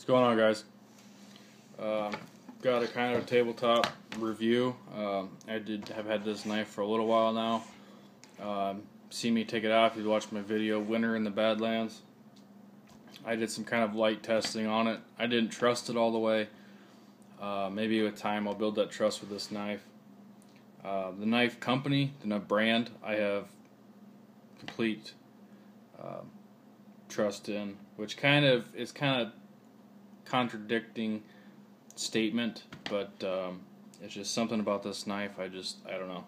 What's going on, guys? Got a kind of a tabletop review. I have had this knife for a little while now. See me take it off. You watched my video, Winter in the Badlands. I did some kind of light testing on it. I didn't trust it all the way. Maybe with time I'll build that trust with this knife. The knife company, the knife brand, I have complete trust in, which is kind of contradicting statement, but it's just something about this knife. I don't know.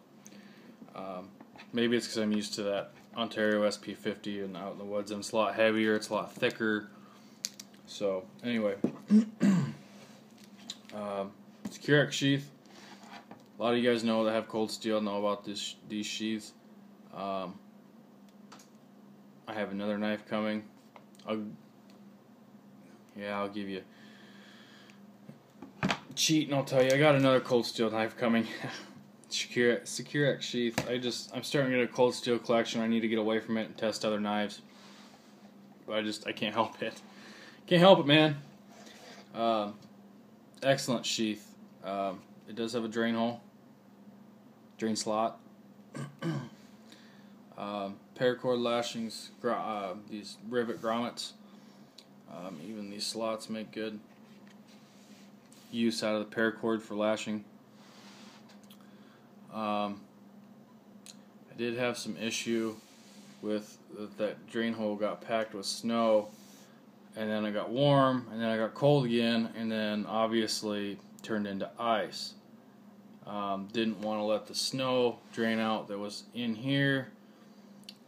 Maybe it's because I'm used to that Ontario SP50 and out in the woods, and it's a lot heavier, it's a lot thicker. So anyway, it's Kray-Ex sheath. A lot of you guys know that have cold steel know about these sheaths. I have another knife coming. I'll give you a cheat and I'll tell you I got another cold steel knife coming. Kray-Ex sheath. I'm starting to get a cold steel collection. I need to get away from it and test other knives. But I can't help it. Can't help it, man. Excellent sheath. It does have a drain drain slot. Paracord lashings, these rivet grommets. Even these slots make good use out of the paracord for lashing. I did have some issue with that drain hole got packed with snow, and then it got warm, and then I got cold again, and then obviously turned into ice. Didn't want to let the snow drain out that was in here,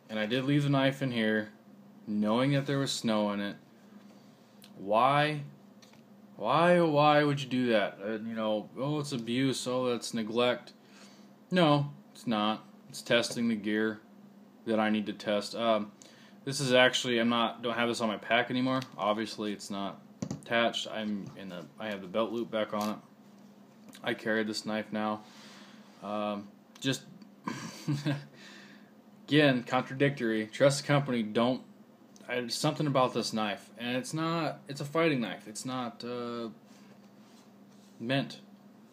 and I did leave the knife in here knowing that there was snow in it. Why would you do that? Oh, it's abuse, oh, that's neglect. No, it's not. It's testing the gear that I need to test. This is actually, don't have this on my pack anymore. Obviously, it's not attached. I have the belt loop back on it. I carry this knife now. Again, contradictory. Trust the company. Something about this knife, and it's a fighting knife. It's not meant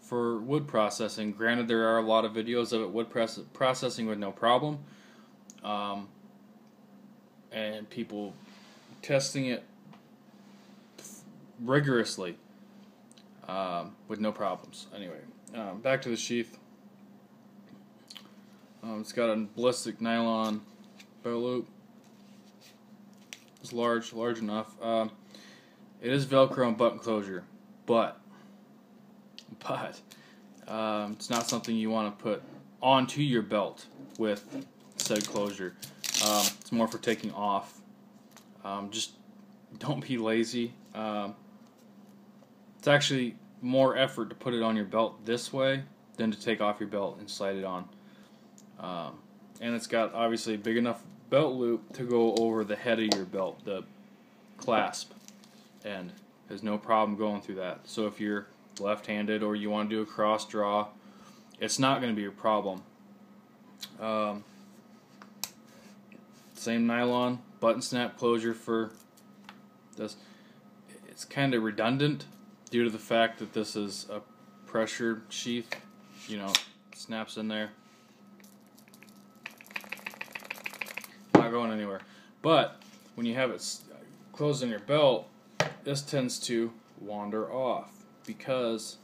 for wood processing. Granted, there are a lot of videos of it wood processing with no problem, and people testing it rigorously with no problems. Anyway, back to the sheath. It's got a ballistic nylon belt loop. It's large enough. It is Velcro and button closure, but it's not something you want to put onto your belt with said closure. It's more for taking off. Just don't be lazy. It's actually more effort to put it on your belt this way than to take off your belt and slide it on. And it's got obviously a big enough belt loop to go over the head of your belt, the clasp, and there's no problem going through that. So if you're left-handed or you want to do a cross draw, it's not going to be a problem. Same nylon button snap closure for this. It's kind of redundant due to the fact that this is a pressure sheath. Snaps in there. Not going anywhere. But when you have it closed on your belt, this tends to wander off because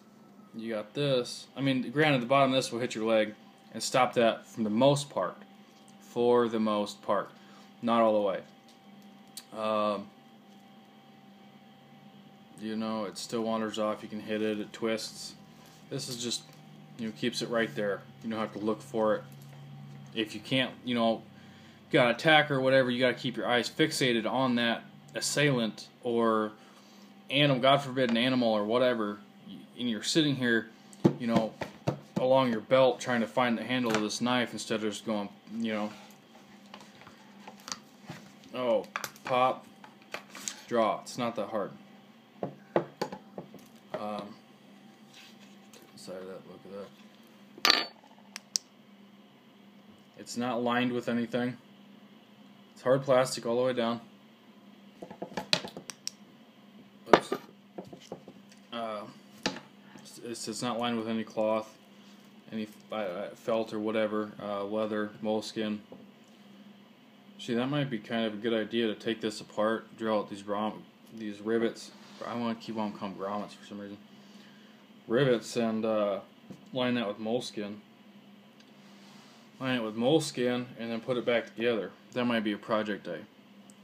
you got this. Granted, the bottom of this will hit your leg and stop that for the most part. Not all the way. It still wanders off. You can hit it. It twists. This is just, keeps it right there. You don't have to look for it. If you can't, got an attacker or whatever, you got to keep your eyes fixated on that assailant or animal, God forbid, an animal or whatever, and you're sitting here, along your belt trying to find the handle of this knife instead of just going, oh, pop, draw. It's not that hard. Side of that, look at that. It's not lined with anything. It's hard plastic all the way down. Oops. It's not lined with any cloth, any felt or whatever, leather, moleskin. See, that might be kind of a good idea to take this apart, drill out these rivets. I want to keep on calling grommets for some reason. Rivets, and line that with moleskin. Line it with moleskin and then put it back together. That might be a project I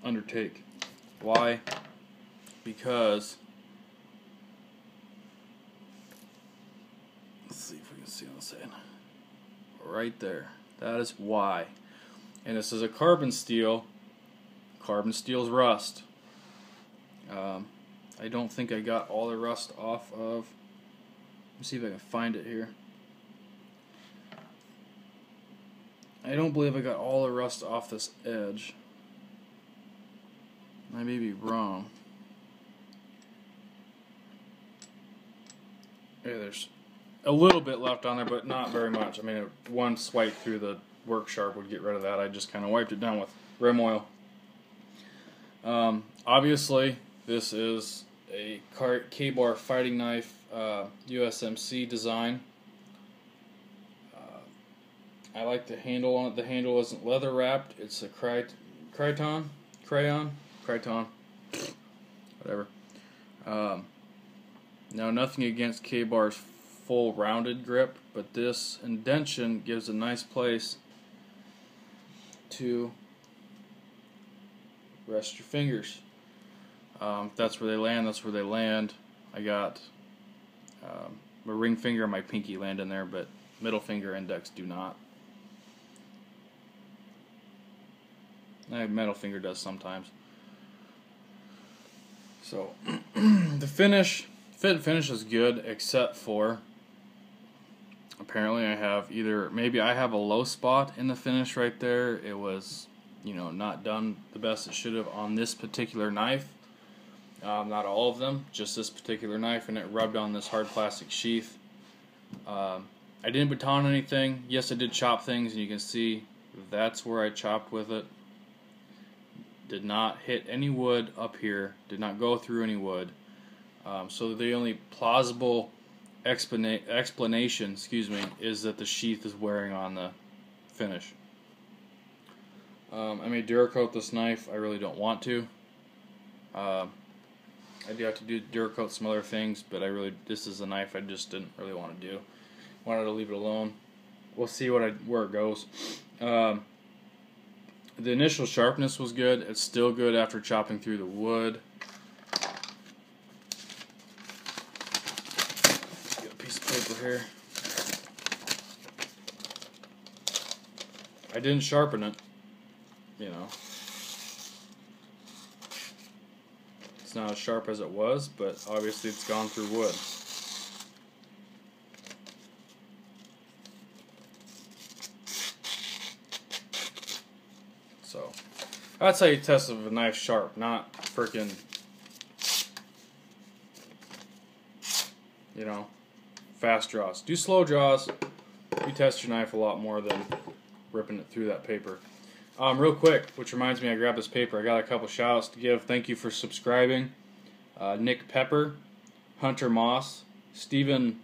undertake. Why? Because, let's see if we can see on the side. Right there. That is why. And this is a carbon steel. Carbon steel's rust. I don't think I got all the rust off of. Let's see if I can find it here. I don't believe I got all the rust off this edge. I may be wrong. Yeah, there's a little bit left on there, but not very much. I mean, one swipe through the work sharp would get rid of that. I just kind of wiped it down with rim oil. Obviously, this is a K-bar fighting knife, USMC design. I like the handle on it. The handle isn't leather wrapped. It's a crayon, whatever. Now, nothing against K-bar's full rounded grip, but this indention gives a nice place to rest your fingers. If that's where they land, that's where they land. I got my ring finger and my pinky land in there, but middle finger, index do not. My middle finger does sometimes. So the fit and finish is good, except for apparently I have maybe I have a low spot in the finish right there. It was, not done the best it should have on this particular knife. Not all of them, just this particular knife, and it rubbed on this hard plastic sheath. I didn't baton anything. Yes, I did chop things, and you can see that's where I chopped with it. Did not hit any wood up here. Did not go through any wood. So the only plausible explanation, is that the sheath is wearing on the finish. I may Duracoat this knife. I really don't want to. I do have to Duracoat some other things, but this is a knife I just didn't really want to do. Wanted to leave it alone. We'll see where it goes. The initial sharpness was good. It's still good after chopping through the wood. Got a piece of paper here. I didn't sharpen it, It's not as sharp as it was, but obviously it's gone through wood. So that's how you test if a knife's sharp, not freaking, fast draws. Do slow draws. You test your knife a lot more than ripping it through that paper. Real quick, which reminds me, I grabbed this paper. I got a couple shout outs to give. Thank you for subscribing. Nick Pepper, Hunter Moss, Stephen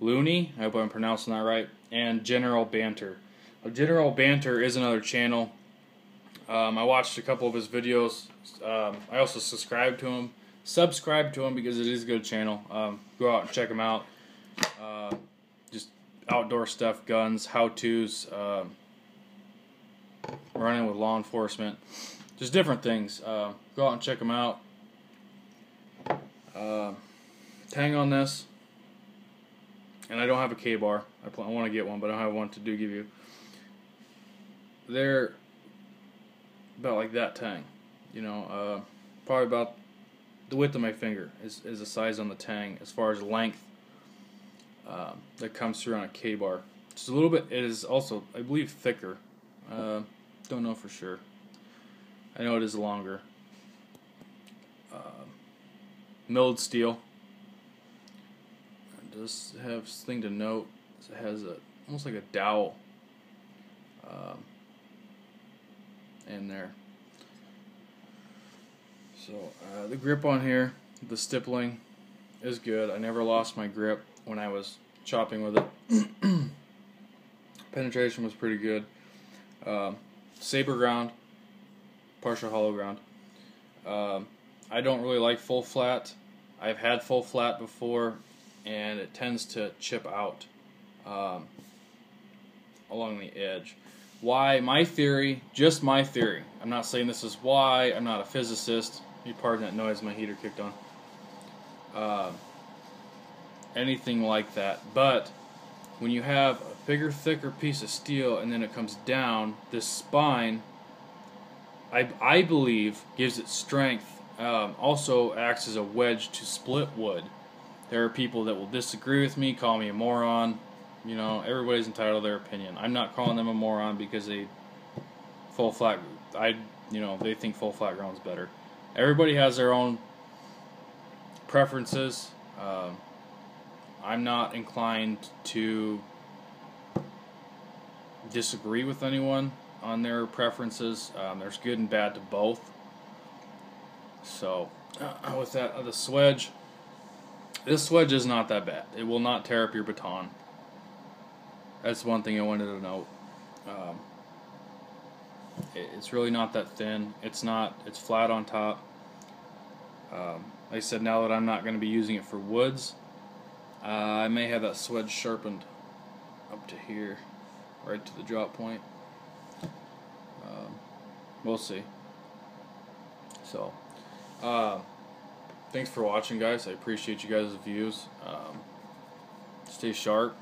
Looney, I hope I'm pronouncing that right, and General Banter. General Banter is another channel. I watched a couple of his videos. I also subscribe to him because it is a good channel. Go out and check him out. Just outdoor stuff, guns, how-tos, running with law enforcement, just different things. Go out and check them out. Tang on this, and I don't have a K-bar. I want to get one, but I don't have one to give you. They're about like that tang, probably about the width of my finger is the size on the tang as far as length that comes through on a K-bar. Just a little bit. It is also, I believe, thicker. Don't know for sure. I know it is longer. Milled steel. It does have thing to note. It has almost like a dowel in there. So the grip on here, the stippling, is good. I never lost my grip when I was chopping with it. Penetration was pretty good. Saber ground, partial hollow ground. I don't really like full flat. I've had full flat before, and it tends to chip out along the edge. Why? My theory, just my theory. I'm not saying this is why. I'm not a physicist. You pardon that noise, my heater kicked on. Anything like that. But when you have a bigger, thicker piece of steel and then it comes down, this spine, I believe, gives it strength. Also acts as a wedge to split wood. There are people that will disagree with me, call me a moron. You know, everybody's entitled to their opinion. I'm not calling them a moron because they they think full flat ground's better. Everybody has their own preferences. I'm not inclined to disagree with anyone on their preferences. There's good and bad to both. So, with that, the swedge. This swedge is not that bad. It will not tear up your baton. That's one thing I wanted to note. It's really not that thin. It's flat on top. Like I said, now that I'm not going to be using it for woods, I may have that swedge sharpened up to here, right to the drop point. We'll see. So, thanks for watching, guys. I appreciate you guys' views. Stay sharp.